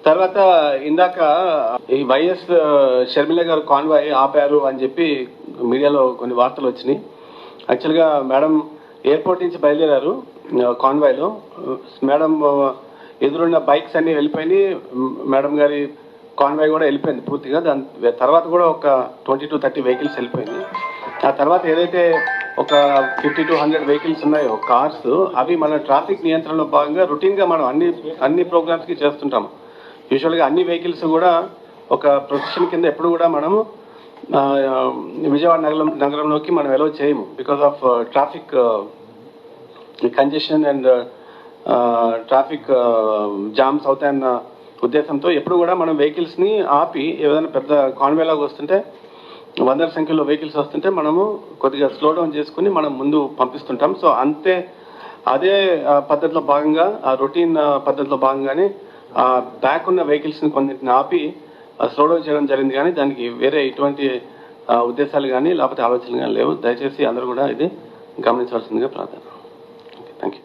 తర్వాత ఇందాక ఈ వైఎస్ షర్మిల గారు కాన్వాయ్ ఆపారు అని చెప్పి మీడియాలో కొన్ని వార్తలు వచ్చినాయి. యాక్చువల్గా మేడం ఎయిర్పోర్ట్ నుంచి బయలుదేరారు కాన్వాయ్లో. మేడం ఎదురున్న బైక్స్ అన్ని వెళ్ళిపోయినాయి, మేడం గారి కాన్వాయ్ కూడా వెళ్ళిపోయింది పూర్తిగా. దాని తర్వాత కూడా ఒక 20 to 30 వెహికల్స్ వెళ్ళిపోయింది. ఆ తర్వాత ఏదైతే ఒక 50 to 100 వెహికల్స్ ఉన్నాయో కార్స్, అవి మన ట్రాఫిక్ నియంత్రణలో భాగంగా రొటీన్గా మనం అన్ని ప్రోగ్రామ్స్కి చేస్తుంటాము. యూజువల్గా అన్ని వెహికల్స్ కూడా ఒక ప్రొసెషన్ కింద ఎప్పుడు కూడా మనము విజయవాడ నగరంలోకి మనం ఎలో చేయము, because of traffic congestion and traffic jams అవుతాయన్న ఉద్దేశంతో ఎప్పుడు కూడా మనం వెహికల్స్ని ఆపి ఏదైనా పెద్ద కాన్వేలాగా వస్తుంటే, వందల సంఖ్యలో వెహికల్స్ వస్తుంటే మనము కొద్దిగా స్లో డౌన్ చేసుకుని మనం ముందు పంపిస్తుంటాం. సో అదే పద్ధతిలో భాగంగా, ఆ రొటీన్ పద్ధతిలో భాగంగానే బ్యాక్ ఉన్న వెహికల్స్ని కొన్నింటిని ఆపి స్లో డౌన్ చేయడం జరిగింది. కానీ దానికి వేరే ఎటువంటి ఉద్దేశాలు కానీ లేకపోతే ఆలోచనలు కానీ లేవు. దయచేసి అందరూ కూడా ఇది గమనించవలసిందిగా ప్రార్థన. Thank you.